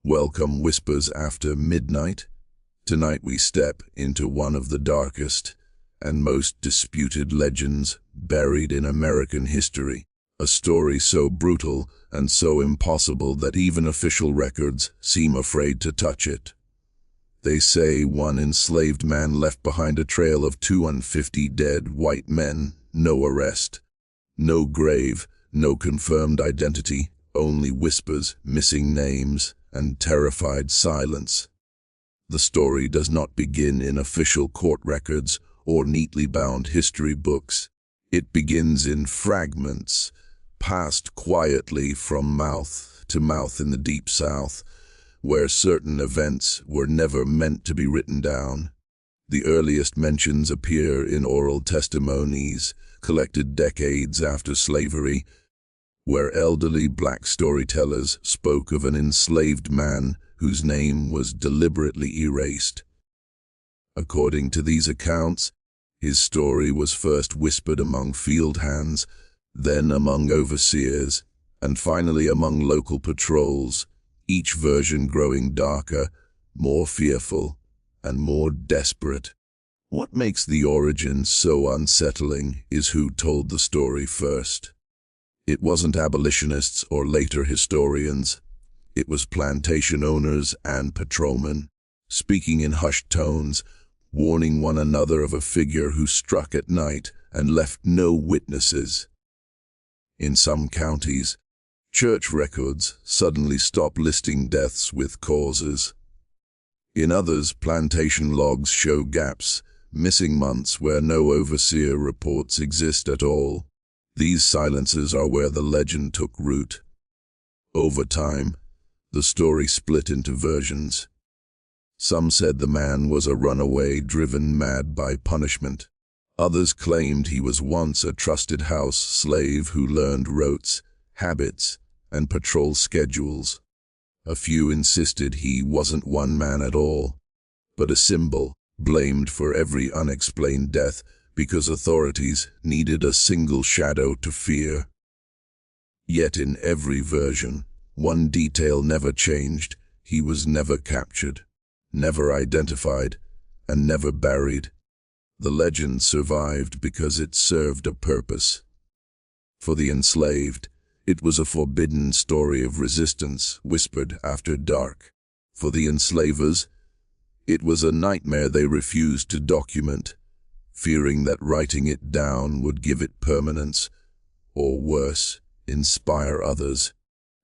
Welcome, Whispers After Midnight. Tonight we step into one of the darkest and most disputed legends buried in American history. A story so brutal and so impossible that even official records seem afraid to touch it. They say one enslaved man left behind a trail of 250 dead white men, no arrest, no grave, no confirmed identity, only whispers, missing names, and terrified silence. The story does not begin in official court records or neatly bound history books. It begins in fragments, passed quietly from mouth to mouth in the Deep South, where certain events were never meant to be written down. The earliest mentions appear in oral testimonies collected decades after slavery, where elderly black storytellers spoke of an enslaved man whose name was deliberately erased. According to these accounts, his story was first whispered among field hands, then among overseers, and finally among local patrols, each version growing darker, more fearful, and more desperate. What makes the origin so unsettling is who told the story first. It wasn't abolitionists or later historians. It was plantation owners and patrolmen, speaking in hushed tones, warning one another of a figure who struck at night and left no witnesses. In some counties, church records suddenly stop listing deaths with causes. In others, plantation logs show gaps, missing months where no overseer reports exist at all. These silences are where the legend took root. Over time, the story split into versions. Some said the man was a runaway driven mad by punishment. Others claimed he was once a trusted house slave who learned rotes, habits, and patrol schedules. A few insisted he wasn't one man at all, but a symbol, blamed for every unexplained death because authorities needed a single shadow to fear. Yet in every version, one detail never changed: he was never captured, never identified, and never buried. The legend survived because it served a purpose. For the enslaved, it was a forbidden story of resistance whispered after dark. For the enslavers, it was a nightmare they refused to document, fearing that writing it down would give it permanence, or worse, inspire others.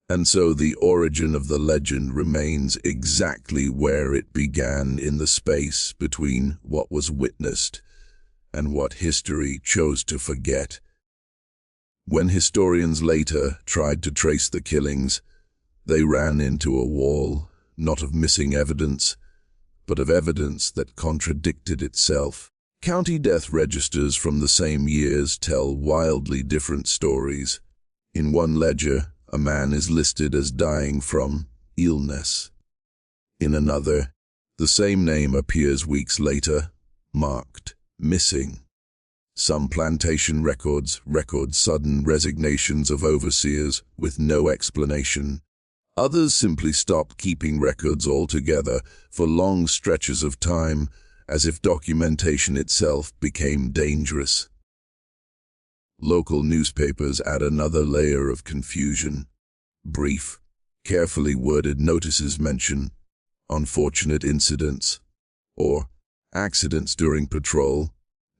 And so the origin of the legend remains exactly where it began, in the space between what was witnessed and what history chose to forget. When historians later tried to trace the killings, they ran into a wall, not of missing evidence, but of evidence that contradicted itself. County death registers from the same years tell wildly different stories. In one ledger, a man is listed as dying from illness. In another, the same name appears weeks later, marked missing. Some plantation records record sudden resignations of overseers with no explanation. Others simply stop keeping records altogether for long stretches of time, as if documentation itself became dangerous. Local newspapers add another layer of confusion. Brief, carefully worded notices mention unfortunate incidents or accidents during patrol,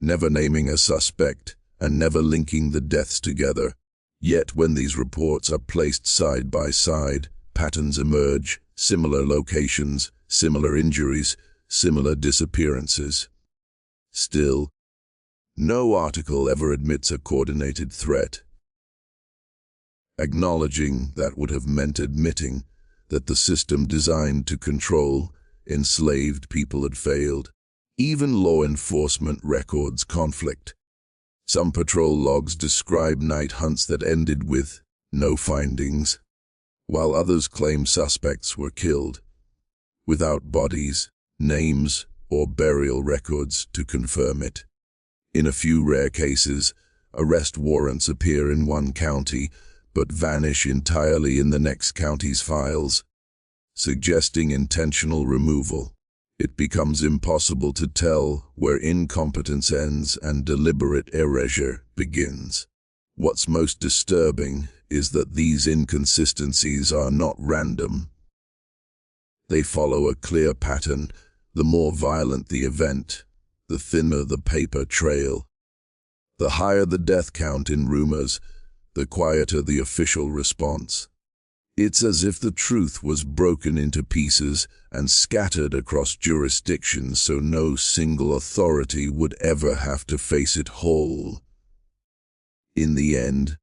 never naming a suspect and never linking the deaths together. Yet when these reports are placed side by side, patterns emerge: similar locations, similar injuries, similar disappearances. Still, no article ever admits a coordinated threat. Acknowledging that would have meant admitting that the system designed to control enslaved people had failed. Even law enforcement records conflict. Some patrol logs describe night hunts that ended with no findings, while others claim suspects were killed, without bodies, names, or burial records to confirm it. In a few rare cases, arrest warrants appear in one county, but vanish entirely in the next county's files. suggesting intentional removal. It becomes impossible to tell where incompetence ends and deliberate erasure begins. What's most disturbing is that these inconsistencies are not random. They follow a clear pattern. The more violent the event, the thinner the paper trail. The higher the death count in rumors, the quieter the official response. It's as if the truth was broken into pieces and scattered across jurisdictions so no single authority would ever have to face it whole. In the end,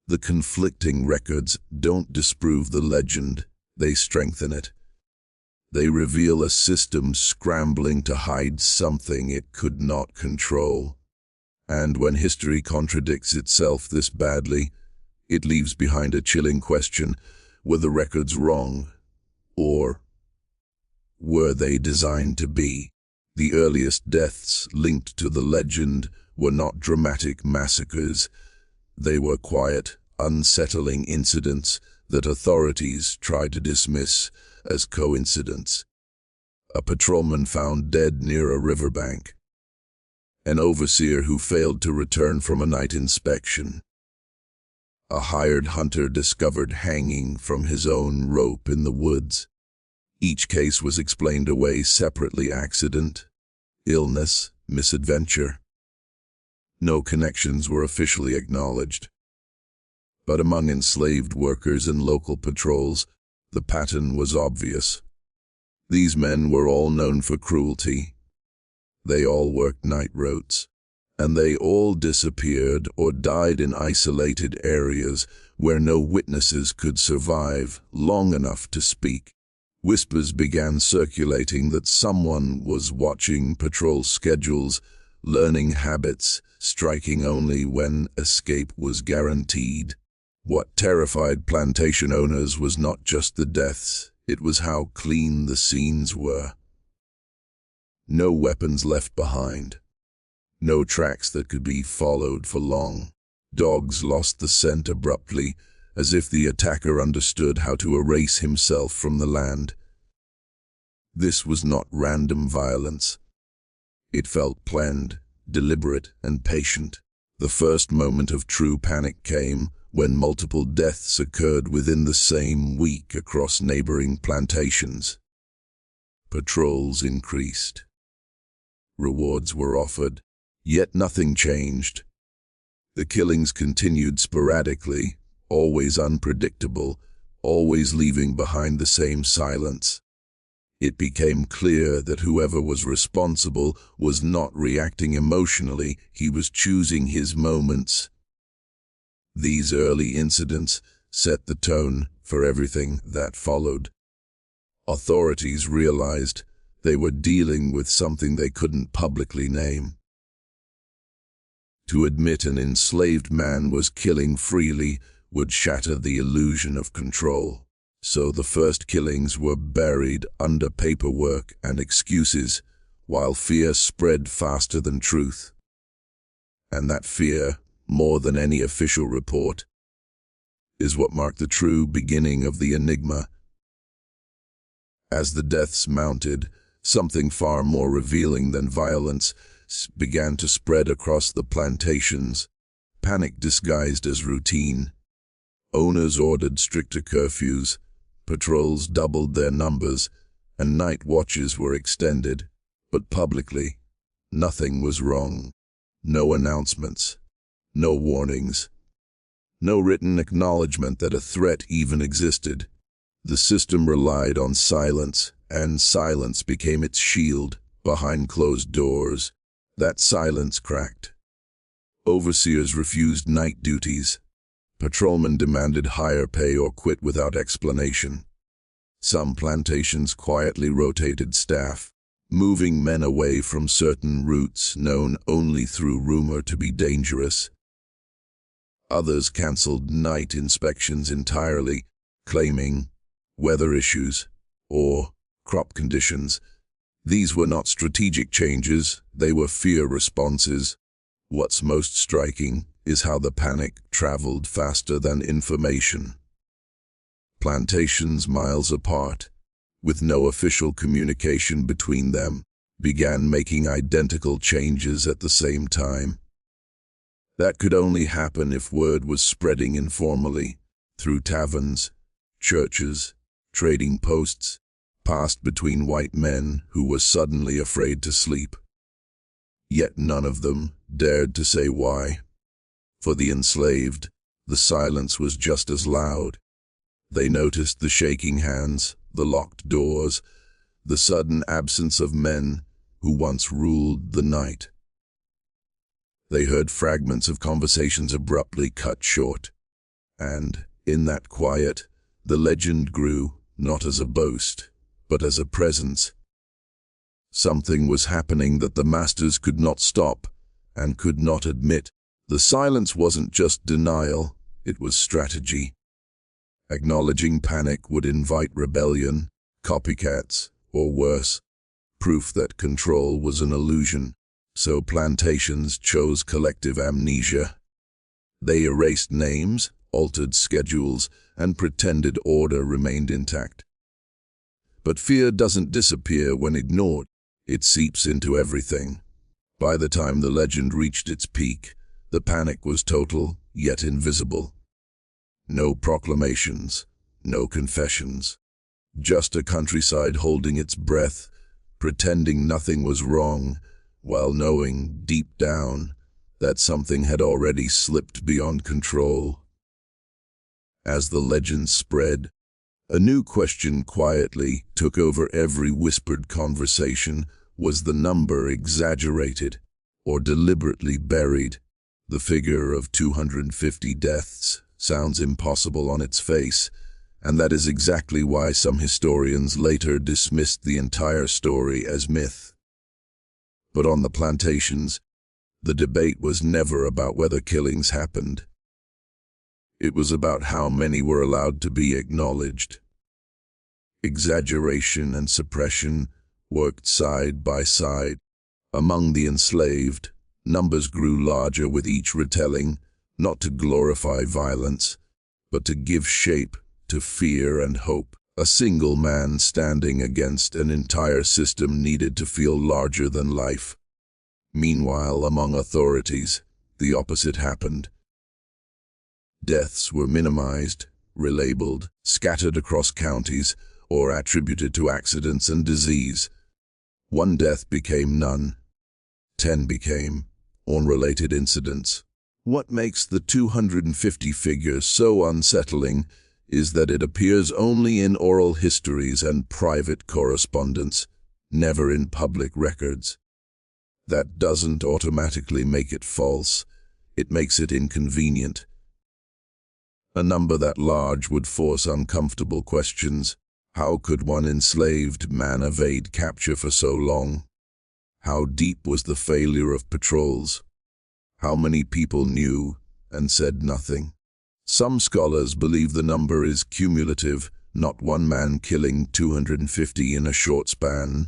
the conflicting records don't disprove the legend, they strengthen it. They reveal a system scrambling to hide something it could not control. And when history contradicts itself this badly, it leaves behind a chilling question: were the records wrong? Or were they designed to be? The earliest deaths linked to the legend were not dramatic massacres. They were quiet, unsettling incidents that authorities tried to dismiss as coincidence. A patrolman found dead near a riverbank. An overseer who failed to return from a night inspection. A hired hunter discovered hanging from his own rope in the woods. Each case was explained away separately: accident, illness, misadventure. No connections were officially acknowledged. But among enslaved workers and local patrols, the pattern was obvious. These men were all known for cruelty. They all worked night routes, and they all disappeared or died in isolated areas where no witnesses could survive long enough to speak. Whispers began circulating that someone was watching patrol schedules, learning habits, striking only when escape was guaranteed. What terrified plantation owners was not just the deaths, it was how clean the scenes were. No weapons left behind. No tracks that could be followed for long. Dogs lost the scent abruptly, as if the attacker understood how to erase himself from the land. This was not random violence. It felt planned, deliberate, and patient. The first moment of true panic came when multiple deaths occurred within the same week across neighboring plantations. Patrols increased. Rewards were offered, yet nothing changed. The killings continued sporadically, always unpredictable, always leaving behind the same silence. It became clear that whoever was responsible was not reacting emotionally, he was choosing his moments. These early incidents set the tone for everything that followed. Authorities realized they were dealing with something they couldn't publicly name. To admit an enslaved man was killing freely would shatter the illusion of control. So the first killings were buried under paperwork and excuses, while fear spread faster than truth. And that fear, more than any official report, is what marked the true beginning of the enigma. As the deaths mounted, something far more revealing than violence began to spread across the plantations. Panic disguised as routine. Owners ordered stricter curfews, patrols doubled their numbers, and night watches were extended. But publicly, nothing was wrong. No announcements, no warnings, no written acknowledgement that a threat even existed. The system relied on silence, and silence became its shield behind closed doors. That silence cracked. Overseers refused night duties. Patrolmen demanded higher pay or quit without explanation. Some plantations quietly rotated staff, moving men away from certain routes known only through rumor to be dangerous. Others canceled night inspections entirely, claiming weather issues or crop conditions. These were not strategic changes, they were fear responses. What's most striking is how the panic traveled faster than information. Plantations miles apart, with no official communication between them, began making identical changes at the same time. That could only happen if word was spreading informally, through taverns, churches, trading posts, passed between white men who were suddenly afraid to sleep. Yet none of them dared to say why. For the enslaved, the silence was just as loud. They noticed the shaking hands, the locked doors, the sudden absence of men who once ruled the night. They heard fragments of conversations abruptly cut short, and, in that quiet, the legend grew, not as a boast, but as a presence. Something was happening that the masters could not stop and could not admit. The silence wasn't just denial, it was strategy. Acknowledging panic would invite rebellion, copycats, or worse, proof that control was an illusion. So plantations chose collective amnesia. They erased names, altered schedules, and pretended order remained intact. But fear doesn't disappear when ignored. It seeps into everything. By the time the legend reached its peak, the panic was total, yet invisible. No proclamations, no confessions. Just a countryside holding its breath, pretending nothing was wrong, while knowing, deep down, that something had already slipped beyond control. As the legend spread, a new question quietly took over every whispered conversation. Was the number exaggerated or deliberately buried? The figure of 250 deaths sounds impossible on its face, and that is exactly why some historians later dismissed the entire story as myth. But on the plantations, the debate was never about whether killings happened. It was about how many were allowed to be acknowledged. Exaggeration and suppression worked side by side. Among the enslaved, numbers grew larger with each retelling, not to glorify violence, but to give shape to fear and hope. A single man standing against an entire system needed to feel larger than life. Meanwhile, among authorities, the opposite happened. Deaths were minimized, relabeled, scattered across counties, or attributed to accidents and disease. One death became none. 10 became unrelated incidents. What makes the 250 figure so unsettling is that it appears only in oral histories and private correspondence, never in public records. That doesn't automatically make it false, it makes it inconvenient. A number that large would force uncomfortable questions. How could one enslaved man evade capture for so long? How deep was the failure of patrols? How many people knew and said nothing? Some scholars believe the number is cumulative, not one man killing 250 in a short span,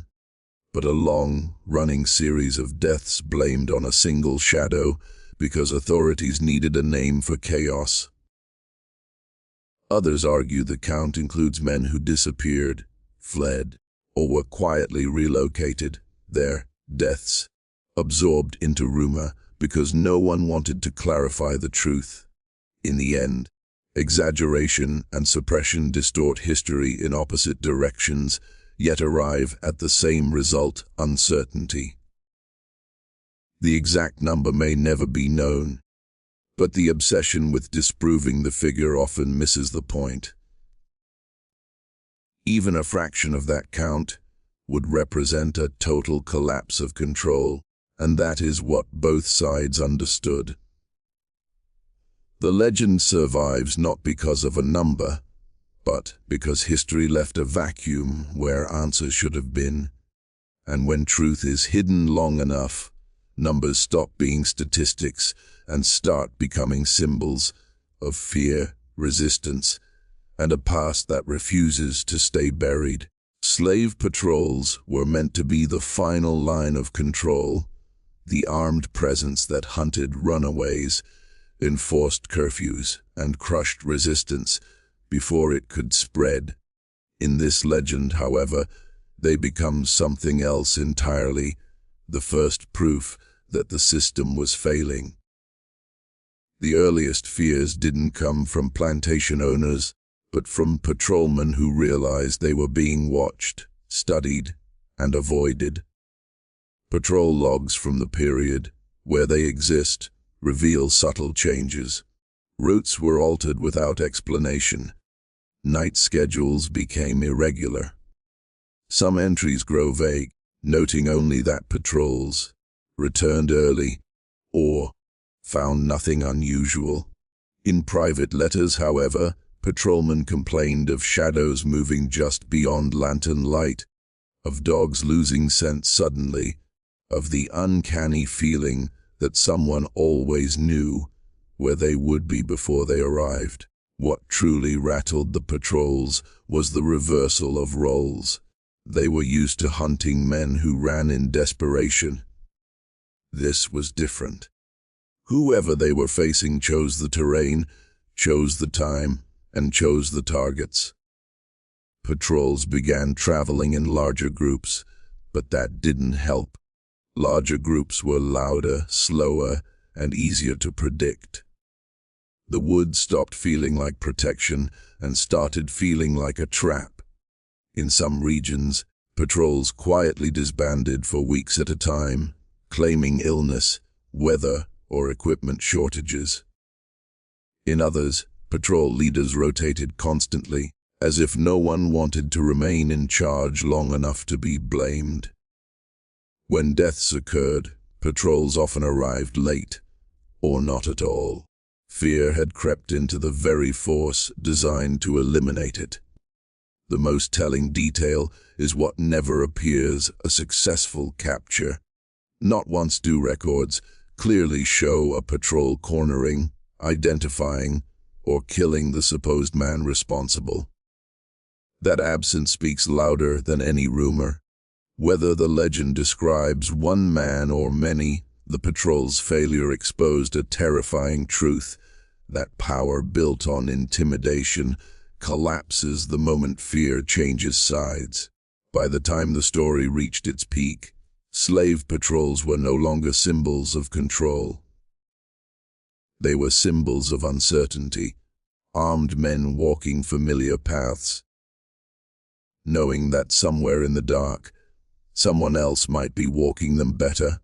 but a long, running series of deaths blamed on a single shadow because authorities needed a name for chaos. Others argue the count includes men who disappeared, fled, or were quietly relocated, their deaths absorbed into rumor because no one wanted to clarify the truth. In the end, exaggeration and suppression distort history in opposite directions, yet arrive at the same result: uncertainty. The exact number may never be known, but the obsession with disproving the figure often misses the point. Even a fraction of that count would represent a total collapse of control, and that is what both sides understood. The legend survives not because of a number, but because history left a vacuum where answers should have been. And when truth is hidden long enough, numbers stop being statistics and start becoming symbols of fear, resistance, and a past that refuses to stay buried. Slave patrols were meant to be the final line of control, the armed presence that hunted runaways, enforced curfews, and crushed resistance before it could spread. In this legend, however, they become something else entirely, the first proof that the system was failing. The earliest fears didn't come from plantation owners, but from patrolmen who realized they were being watched, studied, and avoided. Patrol logs from the period, where they exist, reveal subtle changes. Routes were altered without explanation. Night schedules became irregular. Some entries grow vague, noting only that patrols returned early or found nothing unusual. In private letters, however, patrolmen complained of shadows moving just beyond lantern light, of dogs losing scent suddenly, of the uncanny feeling that someone always knew where they would be before they arrived. What truly rattled the patrols was the reversal of roles. They were used to hunting men who ran in desperation. This was different. Whoever they were facing chose the terrain, chose the time, and chose the targets. Patrols began traveling in larger groups, but that didn't help. Larger groups were louder, slower, and easier to predict. The woods stopped feeling like protection and started feeling like a trap. In some regions, patrols quietly disbanded for weeks at a time, claiming illness, weather, or equipment shortages. In others, patrol leaders rotated constantly, as if no one wanted to remain in charge long enough to be blamed. When deaths occurred, patrols often arrived late, or not at all. Fear had crept into the very force designed to eliminate it. The most telling detail is what never appears a successful capture. Not once do records clearly show a patrol cornering, identifying, or killing the supposed man responsible. That absence speaks louder than any rumor. Whether the legend describes one man or many, the patrol's failure exposed a terrifying truth: that power built on intimidation collapses the moment fear changes sides. By the time the story reached its peak, slave patrols were no longer symbols of control. They were symbols of uncertainty, armed men walking familiar paths, knowing that somewhere in the dark, someone else might be walking them better.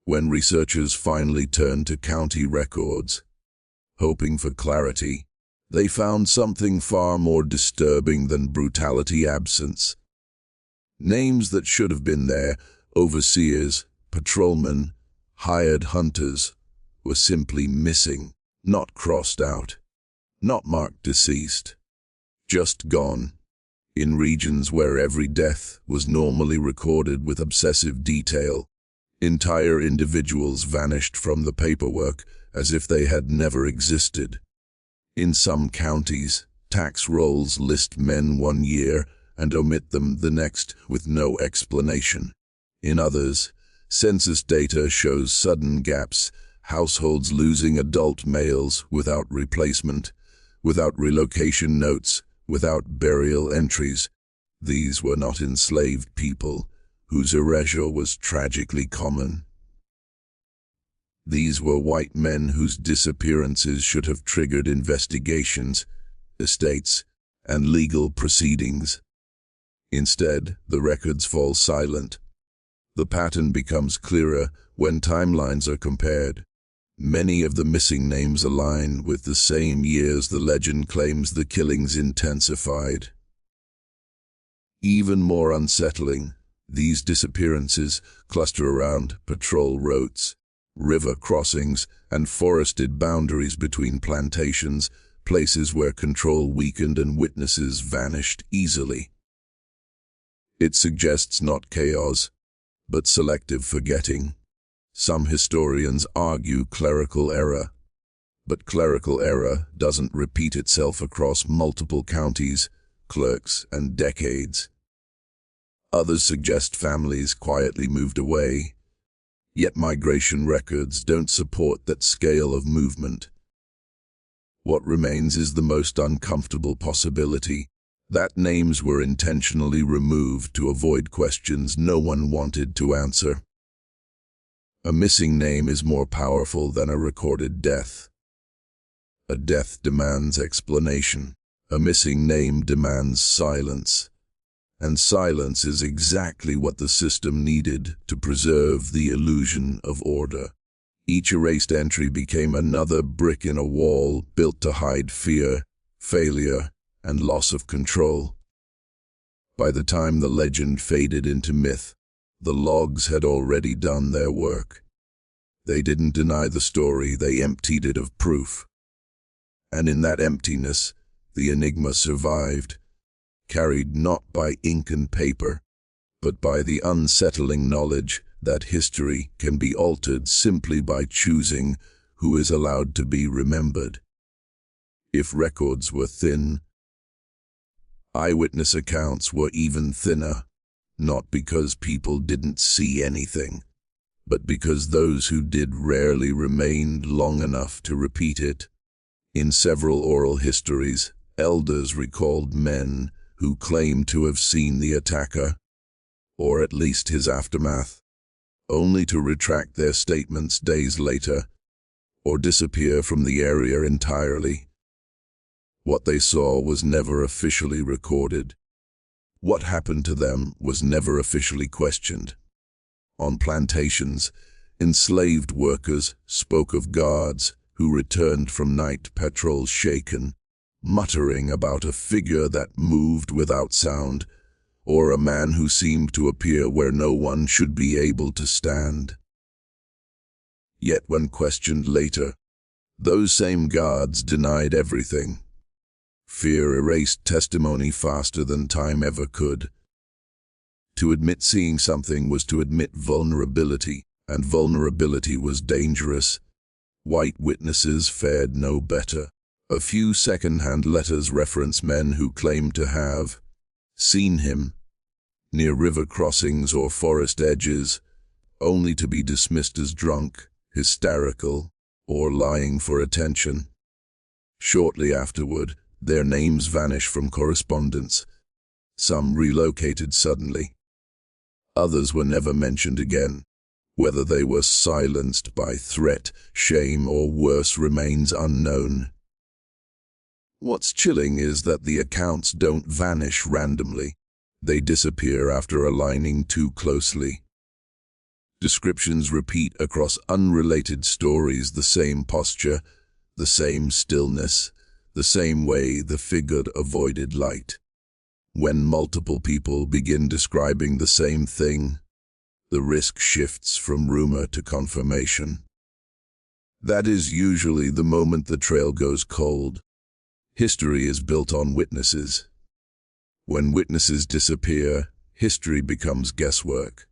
When researchers finally turned to county records, hoping for clarity, they found something far more disturbing than brutality: absence. Names that should have been there, overseers, patrolmen, hired hunters, were simply missing, not crossed out, not marked deceased, just gone. In regions where every death was normally recorded with obsessive detail, entire individuals vanished from the paperwork as if they had never existed. In some counties, tax rolls list men one year and omit them the next with no explanation. In others, census data shows sudden gaps, households losing adult males without replacement, without relocation notes, without burial entries. These were not enslaved people, whose erasure was tragically common. These were white men whose disappearances should have triggered investigations, estates, and legal proceedings. Instead, the records fall silent. The pattern becomes clearer when timelines are compared. Many of the missing names align with the same years the legend claims the killings intensified. Even more unsettling, these disappearances cluster around patrol routes, river crossings, and forested boundaries between plantations, places where control weakened and witnesses vanished easily. It suggests not chaos, but selective forgetting. Some historians argue clerical error, but clerical error doesn't repeat itself across multiple counties, clerks, and decades. Others suggest families quietly moved away, yet migration records don't support that scale of movement. What remains is the most uncomfortable possibility: that names were intentionally removed to avoid questions no one wanted to answer. A missing name is more powerful than a recorded death. A death demands explanation. A missing name demands silence. And silence is exactly what the system needed to preserve the illusion of order. Each erased entry became another brick in a wall built to hide fear, failure, and loss of control. By the time the legend faded into myth, the logs had already done their work. They didn't deny the story, they emptied it of proof. And in that emptiness, the enigma survived, carried not by ink and paper, but by the unsettling knowledge that history can be altered simply by choosing who is allowed to be remembered. If records were thin, eyewitness accounts were even thinner, not because people didn't see anything, but because those who did rarely remained long enough to repeat it. In several oral histories, elders recalled men who claimed to have seen the attacker, or at least his aftermath, only to retract their statements days later, or disappear from the area entirely. What they saw was never officially recorded. What happened to them was never officially questioned. On plantations, enslaved workers spoke of guards who returned from night patrols shaken, muttering about a figure that moved without sound, or a man who seemed to appear where no one should be able to stand. Yet when questioned later, those same guards denied everything. Fear erased testimony faster than time ever could. To admit seeing something was to admit vulnerability, and vulnerability was dangerous. White witnesses fared no better. A few second-hand letters reference men who claimed to have seen him near river crossings or forest edges, only to be dismissed as drunk, hysterical, or lying for attention. Shortly afterward, their names vanished from correspondence. Some relocated suddenly. Others were never mentioned again. Whether they were silenced by threat, shame, or worse remains unknown. What's chilling is that the accounts don't vanish randomly. They disappear after aligning too closely. Descriptions repeat across unrelated stories the same posture, the same stillness, the same way the figure avoided light. When multiple people begin describing the same thing, the risk shifts from rumor to confirmation. That is usually the moment the trail goes cold. History is built on witnesses. When witnesses disappear, history becomes guesswork.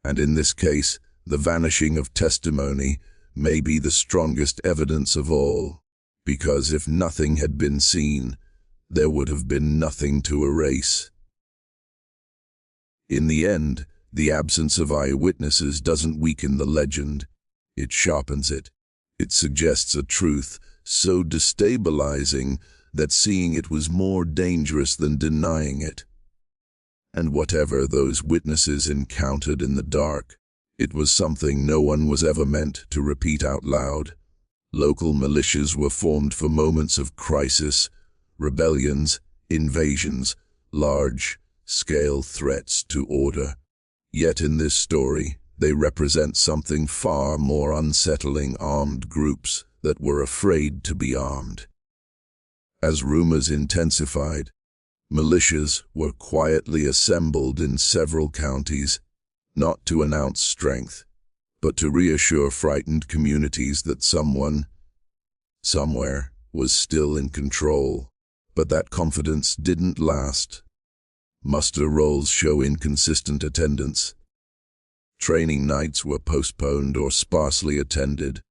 And in this case, the vanishing of testimony may be the strongest evidence of all, because if nothing had been seen, there would have been nothing to erase. In the end, the absence of eyewitnesses doesn't weaken the legend, it sharpens it. It suggests a truth so destabilizing that seeing it was more dangerous than denying it. And whatever those witnesses encountered in the dark, it was something no one was ever meant to repeat out loud. Local militias were formed for moments of crisis, rebellions, invasions, large-scale threats to order. Yet in this story, they represent something far more unsettling: armed groups that were afraid to be armed. As rumors intensified, militias were quietly assembled in several counties, not to announce strength, but to reassure frightened communities that someone, somewhere, was still in control. But that confidence didn't last. Muster rolls show inconsistent attendance. Training nights were postponed or sparsely attended.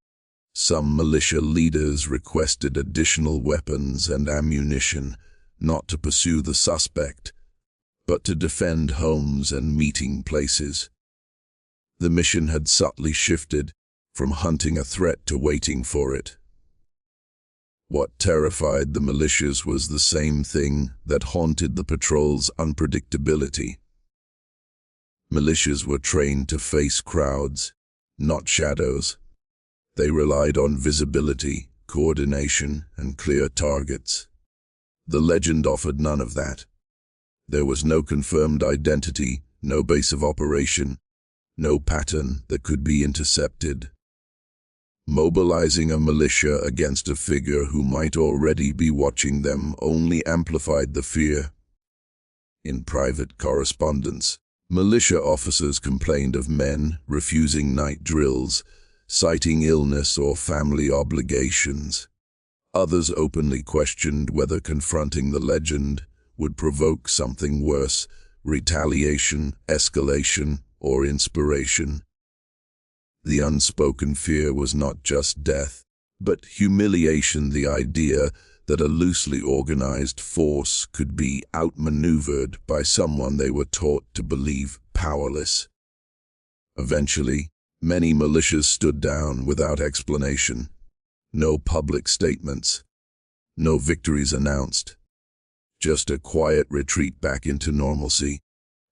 Some militia leaders requested additional weapons and ammunition, not to pursue the suspect, but to defend homes and meeting places. The mission had subtly shifted from hunting a threat to waiting for it. What terrified the militias was the same thing that haunted the patrol's unpredictability. Militias were trained to face crowds, not shadows. They relied on visibility, coordination, and clear targets. The legend offered none of that. There was no confirmed identity, no base of operation, no pattern that could be intercepted. Mobilizing a militia against a figure who might already be watching them only amplified the fear. In private correspondence, militia officers complained of men refusing night drills, citing illness or family obligations. Others openly questioned whether confronting the legend would provoke something worse, retaliation, escalation, or inspiration. The unspoken fear was not just death, but humiliation, the idea that a loosely organized force could be outmaneuvered by someone they were taught to believe powerless. Eventually, many militias stood down without explanation. No public statements, no victories announced. Just a quiet retreat back into normalcy,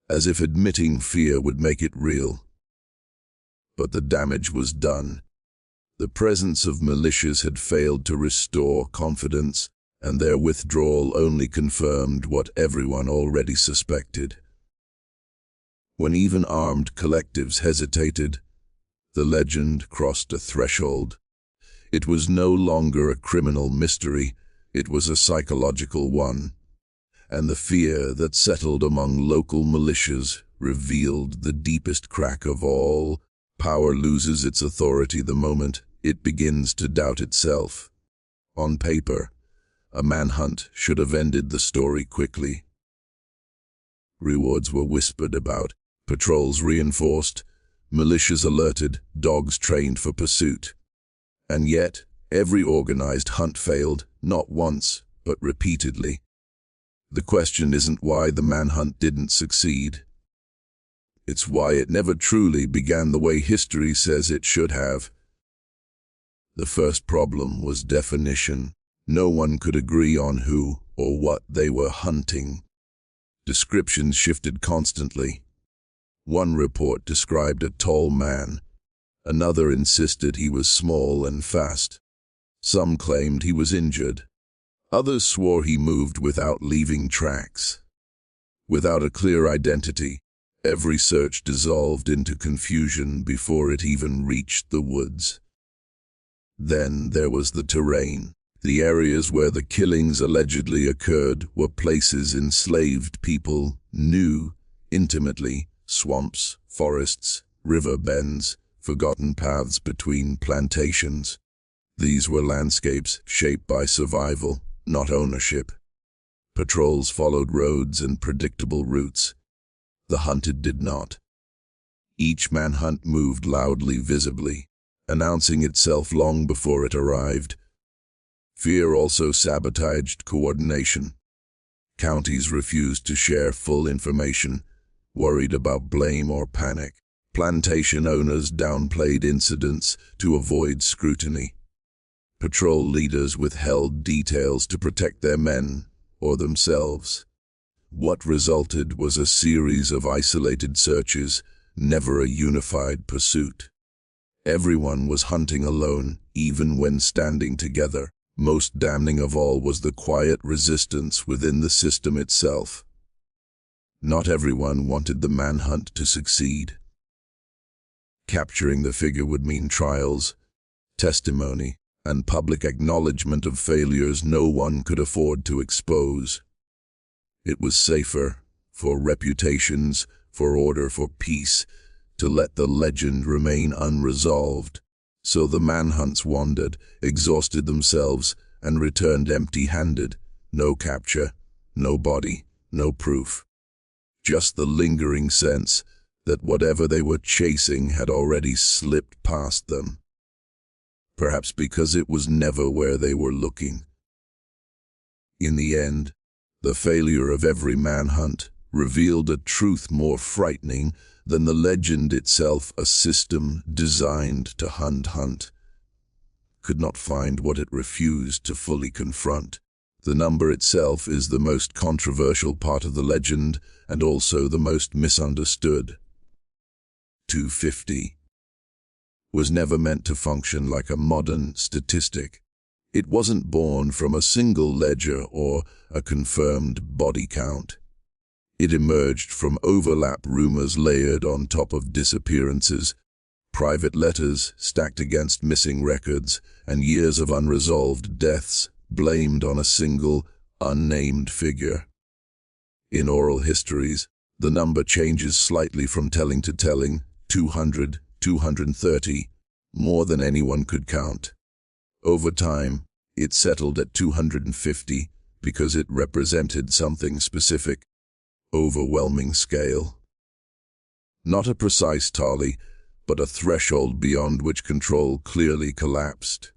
as if admitting fear would make it real. But the damage was done. The presence of militias had failed to restore confidence, and their withdrawal only confirmed what everyone already suspected. When even armed collectives hesitated, the legend crossed a threshold. It was no longer a criminal mystery, it was a psychological one. And the fear that settled among local militias revealed the deepest crack of all. Power loses its authority the moment it begins to doubt itself. On paper, a manhunt should have ended the story quickly. Rewards were whispered about, patrols reinforced, militias alerted, dogs trained for pursuit. And yet, every organized hunt failed, not once, but repeatedly. The question isn't why the manhunt didn't succeed. It's why it never truly began the way history says it should have. The first problem was definition. No one could agree on who or what they were hunting. Descriptions shifted constantly. One report described a tall man. Another insisted he was small and fast. Some claimed he was injured. Others swore he moved without leaving tracks. Without a clear identity, every search dissolved into confusion before it even reached the woods. Then there was the terrain. The areas where the killings allegedly occurred were places enslaved people knew intimately: swamps, forests, river bends, forgotten paths between plantations. These were landscapes shaped by survival, not ownership. Patrols followed roads and predictable routes. The hunted did not. Each manhunt moved loudly, visibly, announcing itself long before it arrived. Fear also sabotaged coordination. Counties refused to share full information, worried about blame or panic. Plantation owners downplayed incidents to avoid scrutiny. Patrol leaders withheld details to protect their men or themselves. What resulted was a series of isolated searches, never a unified pursuit. Everyone was hunting alone, even when standing together. Most damning of all was the quiet resistance within the system itself. Not everyone wanted the manhunt to succeed. Capturing the figure would mean trials, testimony, and public acknowledgement of failures no one could afford to expose. It was safer, for reputations, for order, for peace, to let the legend remain unresolved. So the manhunts wandered, exhausted themselves, and returned empty-handed. No capture, no body, no proof. Just the lingering sense that whatever they were chasing had already slipped past them. Perhaps because it was never where they were looking. In the end, the failure of every manhunt revealed a truth more frightening than the legend itself: a system designed to hunt. could not find what it refused to fully confront. The number itself is the most controversial part of the legend and also the most misunderstood. 250 was never meant to function like a modern statistic. It wasn't born from a single ledger or a confirmed body count. It emerged from overlap rumors layered on top of disappearances, private letters stacked against missing records, and years of unresolved deaths blamed on a single, unnamed figure. In oral histories, the number changes slightly from telling to telling, 200, 230, more than anyone could count. Over time, it settled at 250 because it represented something specific, overwhelming scale. Not a precise tally, but a threshold beyond which control clearly collapsed.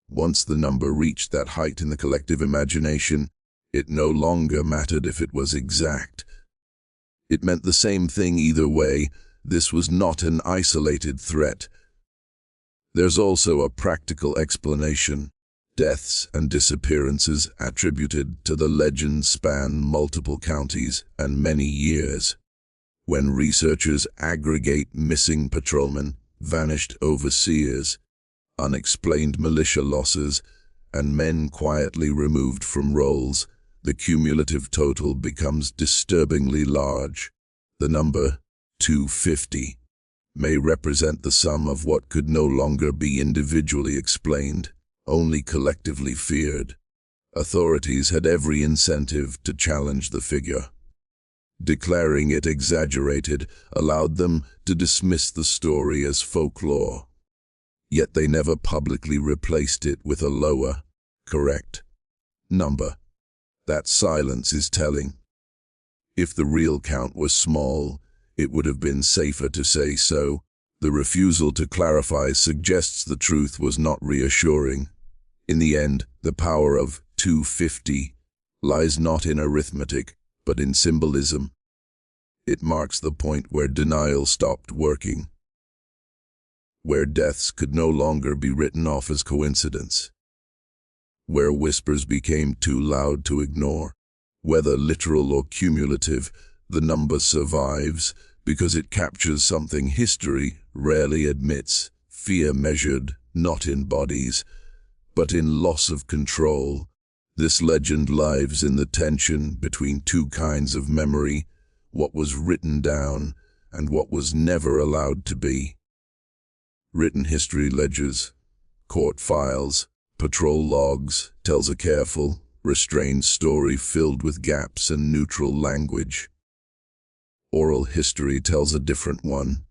Once the number reached that height in the collective imagination, it no longer mattered if it was exact. It meant the same thing either way. This was not an isolated threat. There's also a practical explanation. Deaths and disappearances attributed to the legend span multiple counties and many years. When researchers aggregate missing patrolmen, vanished overseers, unexplained militia losses, and men quietly removed from roles, the cumulative total becomes disturbingly large. The number 250 may represent the sum of what could no longer be individually explained, only collectively feared. Authorities had every incentive to challenge the figure. Declaring it exaggerated allowed them to dismiss the story as folklore. Yet they never publicly replaced it with a lower, correct number. That silence is telling. If the real count was small, it would have been safer to say so. The refusal to clarify suggests the truth was not reassuring. In the end, the power of 250 lies not in arithmetic, but in symbolism. It marks the point where denial stopped working, where deaths could no longer be written off as coincidence, where whispers became too loud to ignore. Whether literal or cumulative, the number survives because it captures something history rarely admits: fear measured not in bodies, but in loss of control. This legend lives in the tension between two kinds of memory, what was written down and what was never allowed to be. Written history ledgers, court files, patrol logs tells a careful, restrained story filled with gaps and neutral language. Oral history tells a different one.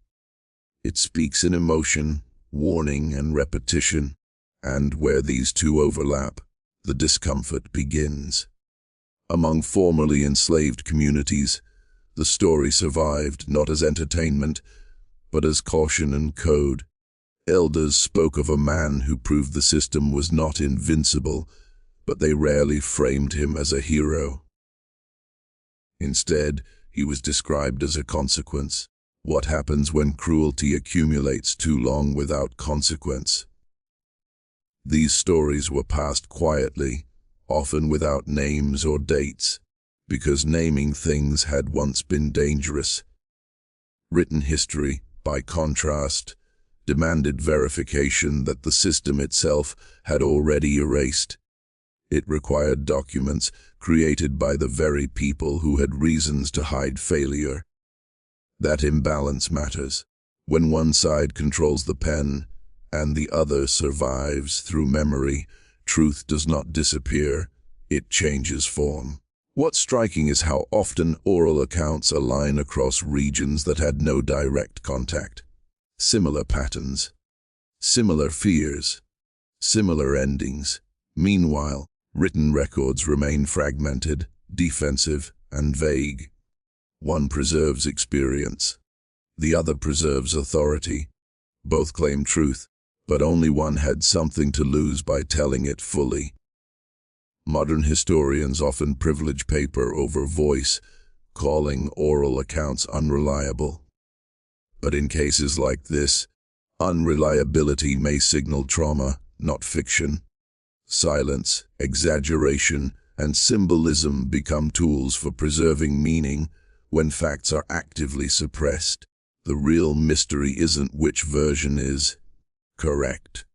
It speaks in emotion, warning, and repetition, and where these two overlap, the discomfort begins. Among formerly enslaved communities, the story survived not as entertainment, but as caution and code. Elders spoke of a man who proved the system was not invincible, but they rarely framed him as a hero. Instead, he was described as a consequence. What happens when cruelty accumulates too long without consequence? These stories were passed quietly, often without names or dates, because naming things had once been dangerous. Written history, by contrast, demanded verification that the system itself had already erased. It required documents created by the very people who had reasons to hide failure. That imbalance matters. When one side controls the pen and the other survives through memory, truth does not disappear, it changes form. What's striking is how often oral accounts align across regions that had no direct contact. Similar patterns, similar fears, similar endings. Meanwhile, written records remain fragmented, defensive, and vague. One preserves experience, the other preserves authority. Both claim truth, but only one had something to lose by telling it fully. Modern historians often privilege paper over voice, calling oral accounts unreliable. But in cases like this, Unreliability may signal trauma, not fiction. Silence, exaggeration, and symbolism become tools for preserving meaning when facts are actively suppressed. The real mystery isn't which version is correct.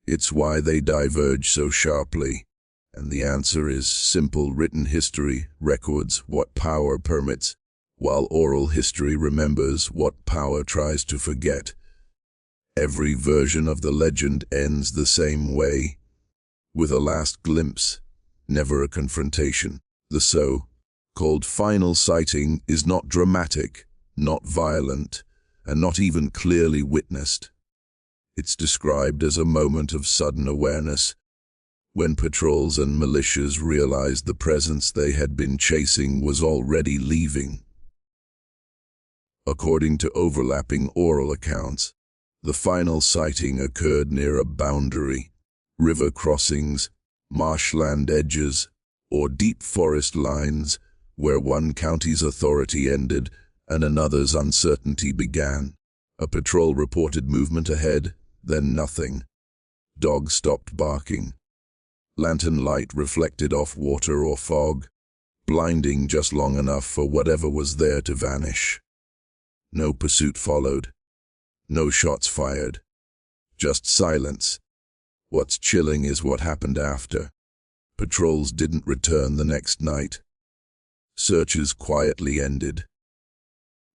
It's why they diverge so sharply. And the answer is simple: written history records what power permits, while oral history remembers what power tries to forget. Every version of the legend ends the same way, with a last glimpse, never a confrontation. The so-called final sighting is not dramatic, not violent, and not even clearly witnessed. It's described as a moment of sudden awareness, when patrols and militias realized the presence they had been chasing was already leaving. According to overlapping oral accounts, the final sighting occurred near a boundary, river crossings, marshland edges, or deep forest lines, where one county's authority ended and another's uncertainty began. A patrol reported movement ahead, then nothing. Dogs stopped barking. Lantern light reflected off water or fog, blinding just long enough for whatever was there to vanish. No pursuit followed. No shots fired. Just silence. What's chilling is what happened after. Patrols didn't return the next night. Searches quietly ended.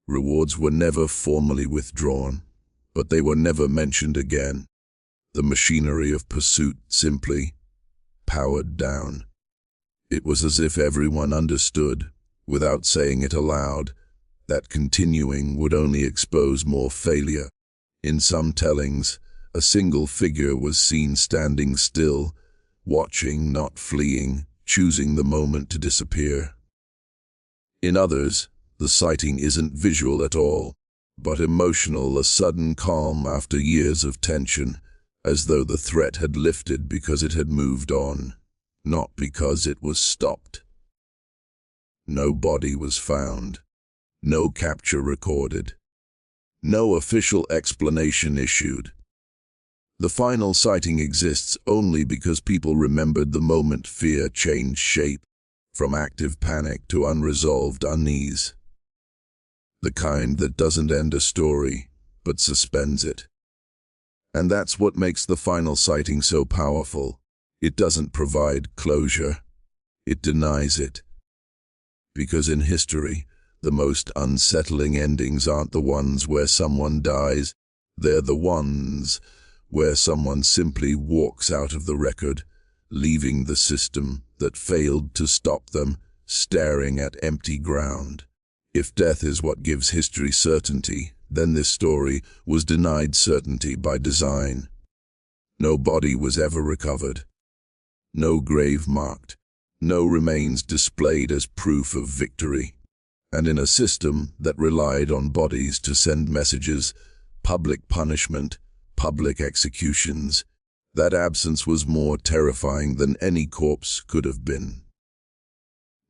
Rewards were never formally withdrawn, but they were never mentioned again. The machinery of pursuit simply powered down. It was as if everyone understood, without saying it aloud, that continuing would only expose more failure. In some tellings, a single figure was seen standing still, watching, not fleeing, choosing the moment to disappear. In others, the sighting isn't visual at all, but emotional, a sudden calm after years of tension, as though the threat had lifted because it had moved on, not because it was stopped. No body was found, no capture recorded, no official explanation issued. The final sighting exists only because people remembered the moment fear changed shape, from active panic to unresolved unease. The kind that doesn't end a story, but suspends it. And that's what makes the final sighting so powerful. It doesn't provide closure. It denies it. Because in history, the most unsettling endings aren't the ones where someone dies. They're the ones where someone simply walks out of the record, leaving the system that failed to stop them, staring at empty ground. If death is what gives history certainty, then this story was denied certainty by design. No body was ever recovered. No grave marked. No remains displayed as proof of victory. And in a system that relied on bodies to send messages, public punishment, public executions, that absence was more terrifying than any corpse could have been.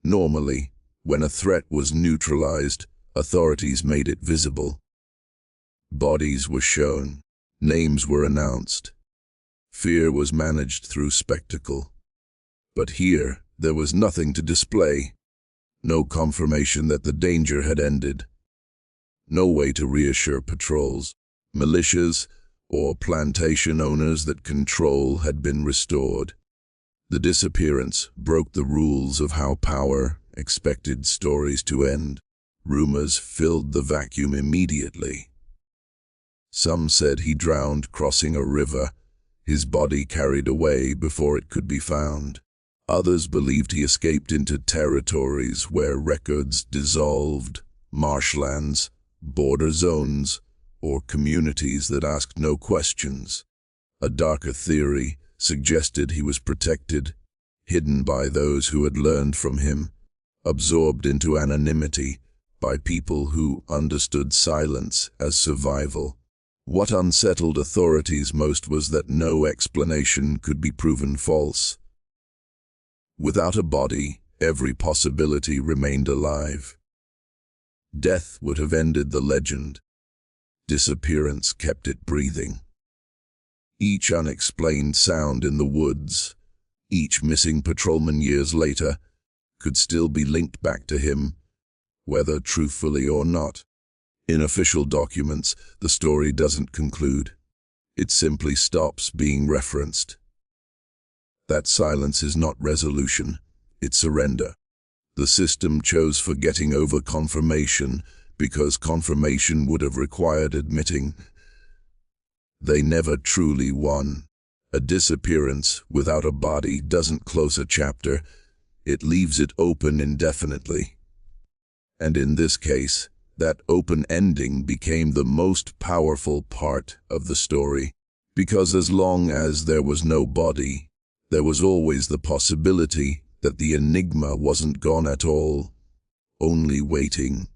Normally, when a threat was neutralized, authorities made it visible. Bodies were shown, names were announced. Fear was managed through spectacle. But here, there was nothing to display. No confirmation that the danger had ended. No way to reassure patrols, militias, or plantation owners that control had been restored. The disappearance broke the rules of how power expected stories to end. Rumors filled the vacuum immediately. Some said he drowned crossing a river, his body carried away before it could be found. Others believed he escaped into territories where records dissolved, marshlands, border zones, or communities that asked no questions. A darker theory suggested he was protected, hidden by those who had learned from him, absorbed into anonymity by people who understood silence as survival. What unsettled authorities most was that no explanation could be proven false. Without a body, every possibility remained alive. Death would have ended the legend. Disappearance kept it breathing. Each unexplained sound in the woods, each missing patrolman years later, could still be linked back to him, whether truthfully or not. In official documents, the story doesn't conclude. It simply stops being referenced. That silence is not resolution, it's surrender. The system chose forgetting over confirmation because confirmation would have required admitting. They never truly won. A disappearance without a body doesn't close a chapter, it leaves it open indefinitely. And in this case, that open ending became the most powerful part of the story, because as long as there was no body, there was always the possibility that the enigma wasn't gone at all, only waiting,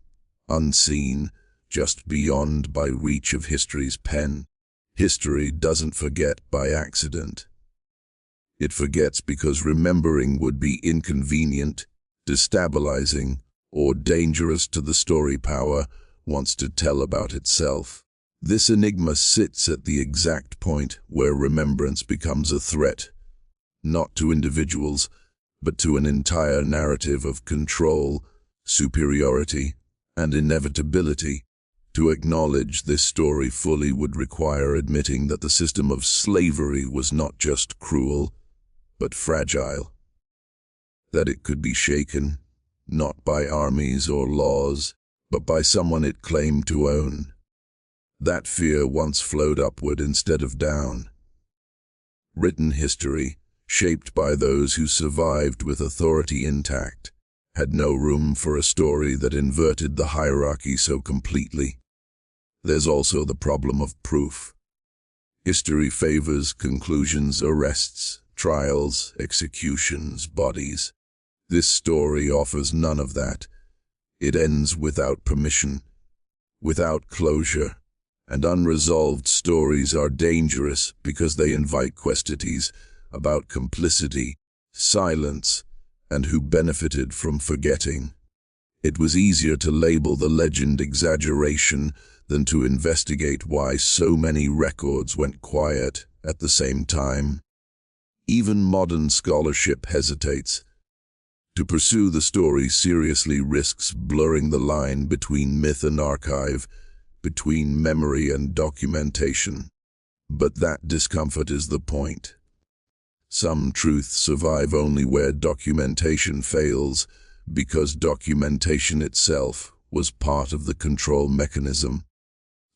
unseen, just beyond by reach of history's pen. History doesn't forget by accident. It forgets because remembering would be inconvenient, destabilizing, or dangerous to the story power wants to tell about itself. This enigma sits at the exact point where remembrance becomes a threat, not to individuals, but to an entire narrative of control, superiority, and inevitability. To acknowledge this story fully would require admitting that the system of slavery was not just cruel, but fragile. That it could be shaken, not by armies or laws, but by someone it claimed to own. That fear once flowed upward instead of down. Written history, shaped by those who survived with authority intact, had no room for a story that inverted the hierarchy so completely. There's also the problem of proof. History favors conclusions, arrests, trials, executions, bodies. This story offers none of that. It ends without permission, without closure, and unresolved stories are dangerous because they invite questions about complicity, silence, and who benefited from forgetting. It was easier to label the legend exaggeration than to investigate why so many records went quiet at the same time. Even modern scholarship hesitates. To pursue the story seriously risks blurring the line between myth and archive, between memory and documentation. But that discomfort is the point. Some truths survive only where documentation fails, because documentation itself was part of the control mechanism.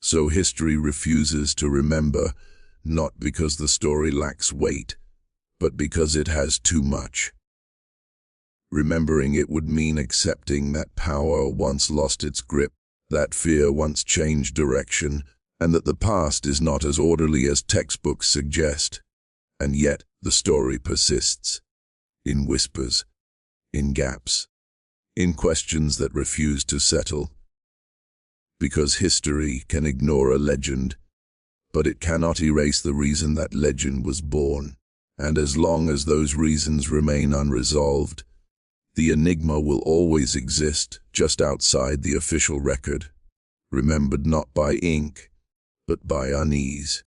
So history refuses to remember, not because the story lacks weight, but because it has too much. Remembering it would mean accepting that power once lost its grip, that fear once changed direction, and that the past is not as orderly as textbooks suggest. And yet, the story persists, in whispers, in gaps, in questions that refuse to settle. Because history can ignore a legend, but it cannot erase the reason that legend was born. And as long as those reasons remain unresolved, the enigma will always exist just outside the official record, remembered not by ink, but by unease.